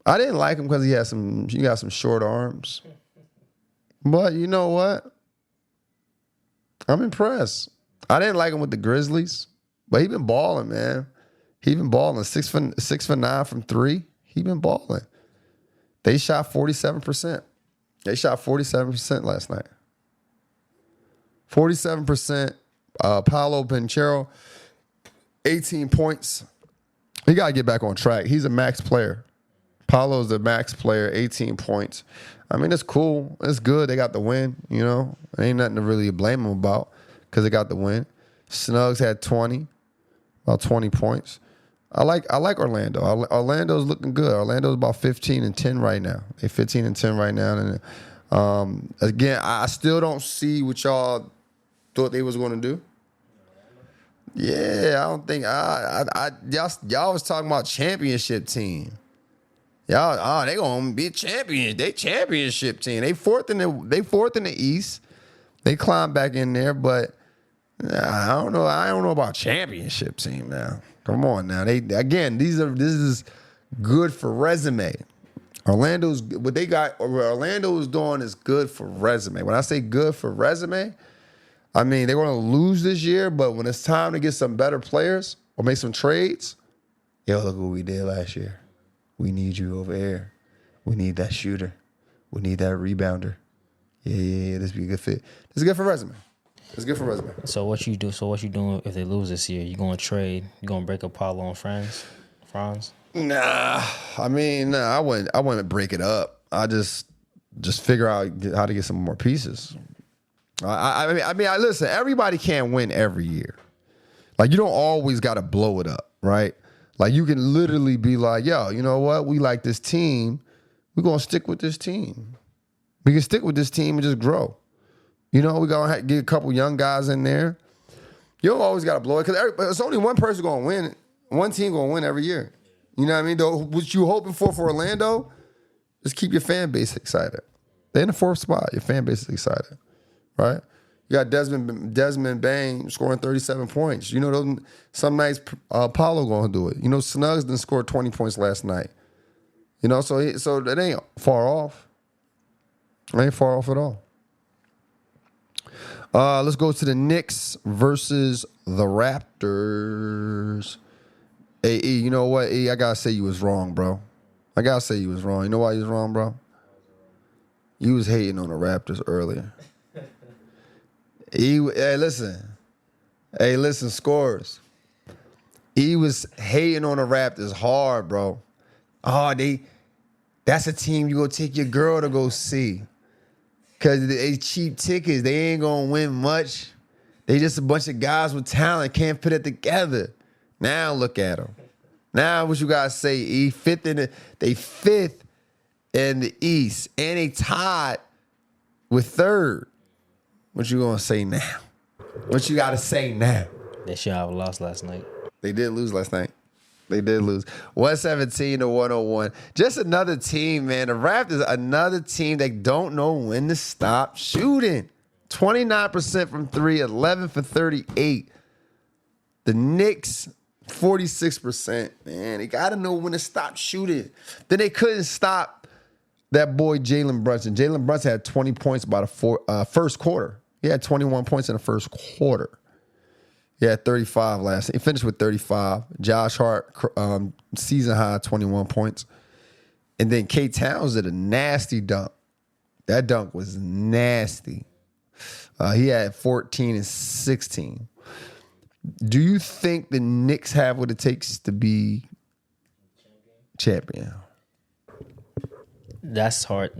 I didn't like him because he got some short arms. But you know what? I'm impressed. I didn't like him with the Grizzlies, but he been balling, man. He been balling 6 for 9 from 3. He been balling. They shot 47%. They shot 47% last night. 47%. Paolo Banchero, 18 points. He got to get back on track. He's a max player. Paolo's the max player, 18 points. I mean, it's cool. It's good. They got the win, you know. Ain't nothing to really blame them about because they got the win. Snugs had 20, about 20 points. I like Orlando. Orlando's looking good. Orlando's about 15-10 right now. They're 15-10 right now. And again, I still don't see what y'all thought they was going to do. Yeah, I don't think y'all was talking about championship team. Y'all, they gonna be champions. They championship team. They fourth in the East. They climbed back in there, but I don't know. I don't know about championship team now. Come on now. This is good for resume. Orlando's what they got. What Orlando is doing is good for resume. When I say good for resume, I mean they're going to lose this year, but when it's time to get some better players or make some trades, yo, look what we did last year. We need you over here. We need that shooter. We need that rebounder. Yeah. This be a good fit. This is good for resume. It's good for resume. So what you doing if they lose this year? You going to trade? You going to break up Paulo and Franz? Nah. I mean, I wouldn't break it up. I just figure out how to get some more pieces. I mean, listen. Everybody can't win every year. Like you don't always got to blow it up, right? Like you can literally be like, yo, you know what? We like this team. we're going to stick with this team. We can stick with this team and just grow. You know, we're going to get a couple young guys in there. You don't always got to blow it because it's only one person going to win. One team going to win every year. You know what I mean? Though, what you hoping for Orlando, just keep your fan base excited. They're in the 4th spot. Your fan base is excited, right? You got Desmond Bain scoring 37 points. You know, some nights Paulo going to do it. You know, Snugs done scored 20 points last night. You know, so it ain't far off. It ain't far off at all. Let's go to the Knicks versus the Raptors. Hey, E, you know what, E? I got to say you was wrong, bro. I got to say you was wrong. You know why you was wrong, bro? You was hating on the Raptors earlier. Hey, listen, scores. He was hating on the Raptors hard, bro. Oh, that's a team you go take your girl to go see. Because they cheap tickets. They ain't going to win much. They just a bunch of guys with talent. Can't put it together. Now look at them. Now what you got to say, E? They fifth in the East. And they tied with 3rd. What you going to say now? What you got to say now? They should have lost last night. They did lose last night. They did lose. 117 to 101. Just another team, man. The Raptors, another team that don't know when to stop shooting. 29% from 3, 11 for 38. The Knicks, 46%. Man, they got to know when to stop shooting. Then they couldn't stop that boy Jalen Brunson. Jalen Brunson had 20 points by the first quarter. He had 21 points in the first quarter. He had 35 last. He finished with 35. Josh Hart, season high, 21 points. And then Klay Thompson did a nasty dunk. That dunk was nasty. He had 14 and 16. Do you think the Knicks have what it takes to be champion? That's hard.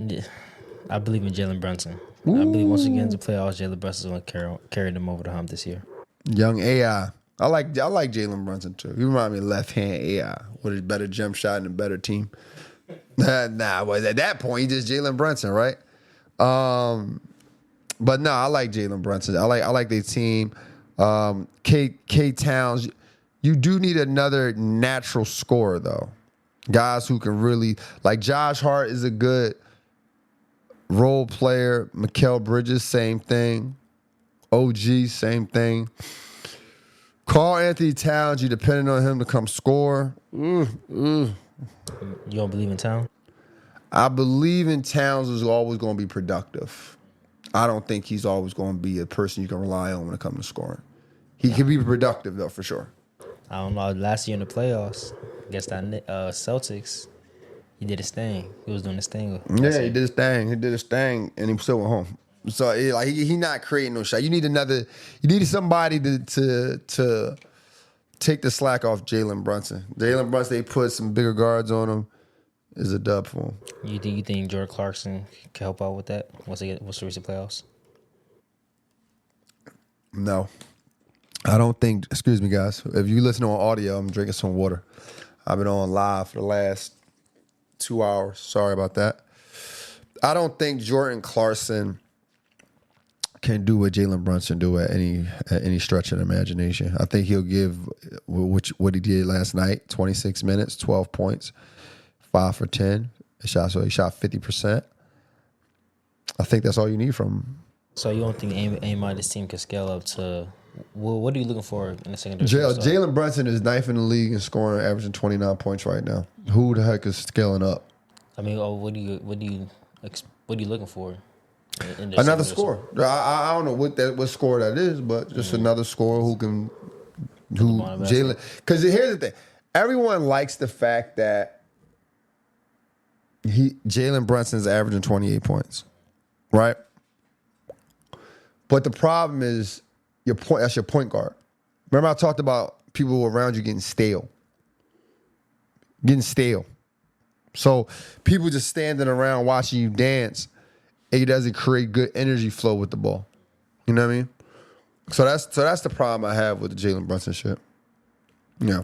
I believe in Jalen Brunson. Ooh. I believe once again in the playoffs, Jalen Brunson is going to carry them over the hump this year. Young AI. I like Jalen Brunson too. He remind me of left-hand AI with a better jump shot and a better team. Well, at that point, he just Jalen Brunson, right? But no, I like Jalen Brunson. I like their team. K Towns. You do need another natural scorer though. Guys who can really like Josh Hart is a good role player. Mikal Bridges, same thing. OG, same thing. Karl Anthony Towns, you depending on him to come score. You don't believe in Towns? I believe in Towns is always going to be productive. I don't think he's always going to be a person you can rely on when it comes to scoring. He can be productive, though, for sure. I don't know. Last year in the playoffs against that Celtics, he did his thing. He was doing his thing. Yeah, he did his thing. He did his thing, and he still went home. So he not creating no shot. You need somebody to take the slack off Jalen Brunson. Jalen Brunson, they put some bigger guards on him. Is a dub for him. You think Jordan Clarkson can help out with that once the recent playoffs? No. I don't think, excuse me guys, if you listen on audio, I'm drinking some water. I've been on live for the last 2 hours. Sorry about that. I don't think Jordan Clarkson can do what Jalen Brunson do at any stretch of the imagination. I think he'll give what he did last night, 26 minutes, 12 points, 5 for 10. He shot 50%. I think that's all you need from him. So you don't think anybody this team can scale up to what are you looking for in the secondary? Jalen Brunson is ninth in the league in scoring, averaging 29 points right now. Who the heck is scaling up? I mean, what are you looking for? Another scorer. I don't know what score that is, but just another scorer who Jalen. Because here's the thing: everyone likes the fact that Jalen Brunson's averaging 28 points, right? But the problem is that's your point guard. Remember I talked about people around you getting stale. So people just standing around watching you dance, it doesn't create good energy flow with the ball. You know what I mean? So that's the problem I have with the Jalen Brunson shit. Yeah.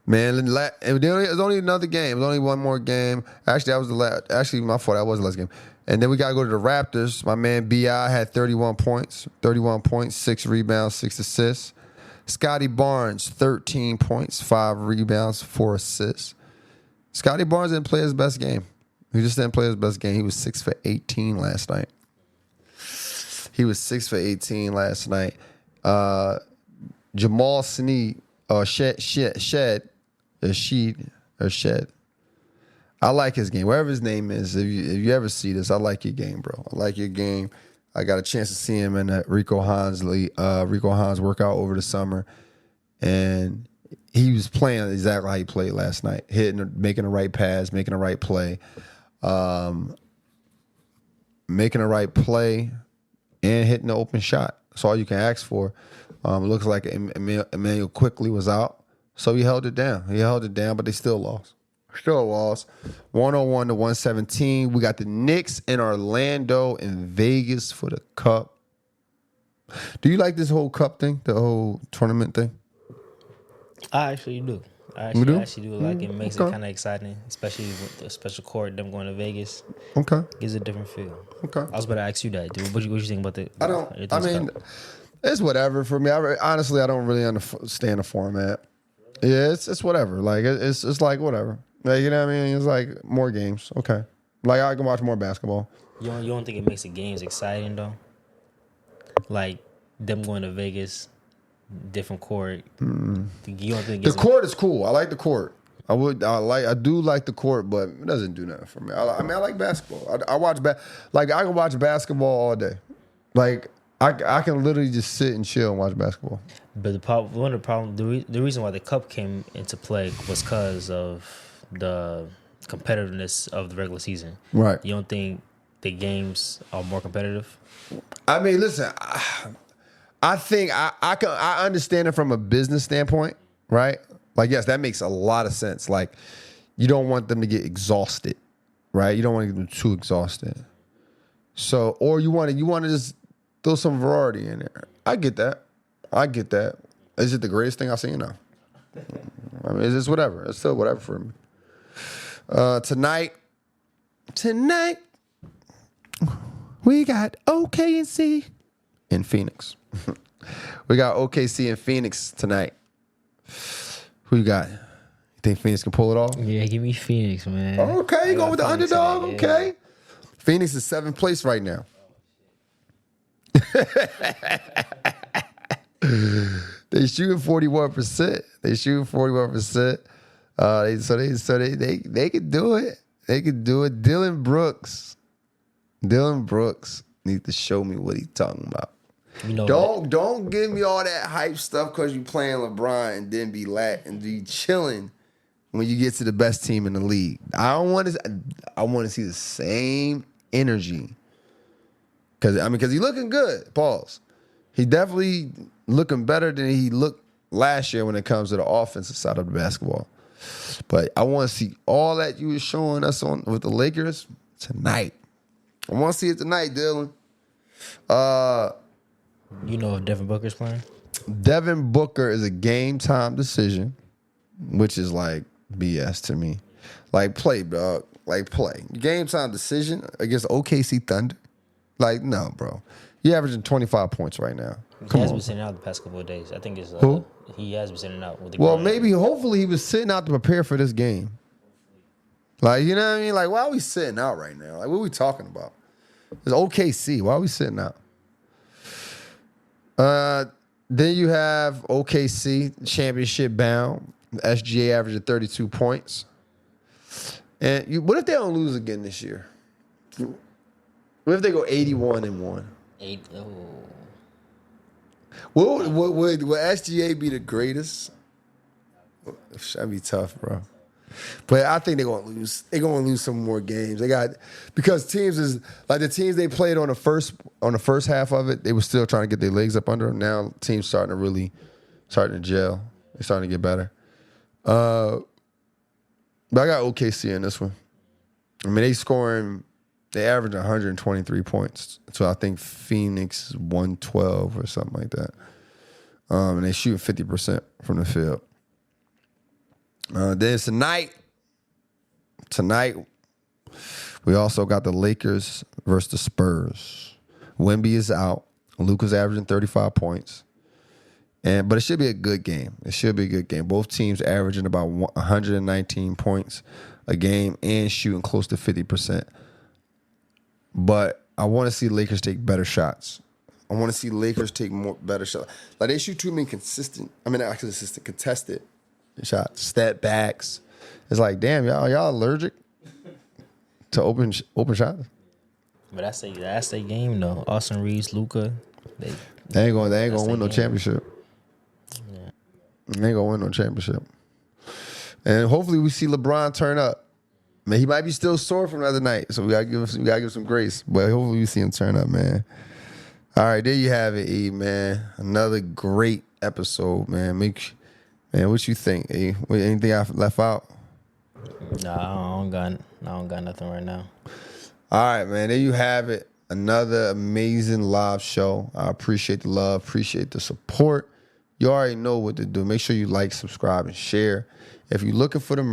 Man, it was only another game. It was only one more game. Actually, that was the last. Actually, my fault. That was the last game. And then we got to go to the Raptors. My man B.I. had 31 points, 6 rebounds, 6 assists. Scotty Barnes, 13 points, 5 rebounds, 4 assists. Scotty Barnes didn't play his best game. He just didn't play his best game. He was 6 for 18 last night. Jamal Sneed, Shed. I like his game. Whatever his name is, if you ever see this, I like your game, bro. I like your game. I got a chance to see him in that Rico Hines workout over the summer, and he was playing exactly how he played last night, making the right pass, making the right play, and hitting the open shot. That's all you can ask for. It looks like Emmanuel quickly was out, so he held it down. But they still lost. 101-117. We got the Knicks in Orlando and Vegas for the Cup. Do you like this whole Cup thing, the whole tournament thing? I actually do. I actually do like it. Makes it kind of exciting, especially with the special court, them going to Vegas. Okay. Gives it a different feel. Okay. I was about to ask you that, dude. What you think about the it's whatever for me. Honestly, I don't really understand the format. Yeah, it's whatever. Like, it's like whatever. Like, you know what I mean? It's like more games. Okay. Like, I can watch more basketball. You don't think it makes the games exciting, though? Like, them going to Vegas, different court. You don't think the court is cool. I like the court. I do like the court, but it doesn't do nothing for me. I like basketball. I can watch basketball all day. Like, I can literally just sit and chill and watch basketball. But the reason why the Cup came into play was because of the competitiveness of the regular season. Right. You don't think the games are more competitive? I mean, listen, I think I understand it from a business standpoint, right? Like, yes, that makes a lot of sense. Like, you don't want them to get exhausted, right? You don't want to get them too exhausted. So, or you want to just throw some variety in there. I get that. Is it the greatest thing I've seen? No. I mean, it's just whatever. It's still whatever for me. Tonight, we got OKC in Phoenix. We got OKC in Phoenix tonight. Who you got? You think Phoenix can pull it off? Yeah, give me Phoenix, man. Okay, go with the underdog. Tonight, yeah. Okay. Phoenix is 7th place right now. They shooting 41%. They could do it. Dylan Brooks needs to show me what he's talking about. Don't give me all that hype stuff because you playing LeBron and then be chilling when you get to the best team in the league. I want to see the same energy. Because he's looking good. Pause. He definitely looking better than he looked last year when it comes to the offensive side of the basketball. But I want to see all that you were showing us on with the Lakers tonight. I want to see it tonight, Dylan. You know if Devin Booker's playing? Devin Booker is a game time decision, which is like BS to me. Like, play, dog. Like, play. Game time decision against OKC Thunder. Like, no, bro. You're averaging 25 points right now. He has been sitting out the past couple of days. I think it's who? He has been sitting out with the hopefully he was sitting out to prepare for this game. Like, you know what I mean? Like, why are we sitting out right now? Like, what are we talking about? It's OKC. Why are we sitting out? Then you have OKC championship bound. SGA averaging 32 points. And what if they don't lose again this year? What if they go 81-1? Would SGA be the greatest? That'd be tough, bro. But I think they're gonna lose. They're gonna lose some more games. Because teams is like the teams they played on the first half of it. They were still trying to get their legs up under them. Now teams starting to gel. They're starting to get better. But I got OKC in this one. I mean, they average 123 points. So I think Phoenix is 112 or something like that. And they shoot 50% from the field. Then tonight, we also got the Lakers versus the Spurs. Wemby is out. Luka's averaging 35 points. But it should be a good game. Both teams averaging about 119 points a game and shooting close to 50%. But I want to see Lakers take better shots. I want to see Lakers take better shots. Like, they shoot too many contested shots, step backs. It's like, damn, y'all allergic to open shots? But that's their game though. Austin Reeves, Luka, they ain't gonna win no championship. Yeah. They ain't gonna win no championship. And hopefully we see LeBron turn up. Man, he might be still sore from the other night, so we gotta give him some grace. But hopefully we see him turn up, man. All right, there you have it, E, man. Another great episode, man. Man, what you think, E? Anything I left out? Nah, I don't got nothing right now. All right, man. There you have it. Another amazing live show. I appreciate the love, appreciate the support. You already know what to do. Make sure you like, subscribe, and share. If you're looking for some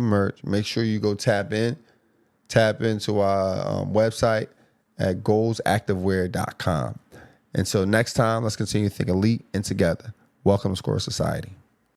merch, make sure you go tap into our website at goalsactivewear.com. Until next time, let's continue to think elite and together. Welcome to Score Society.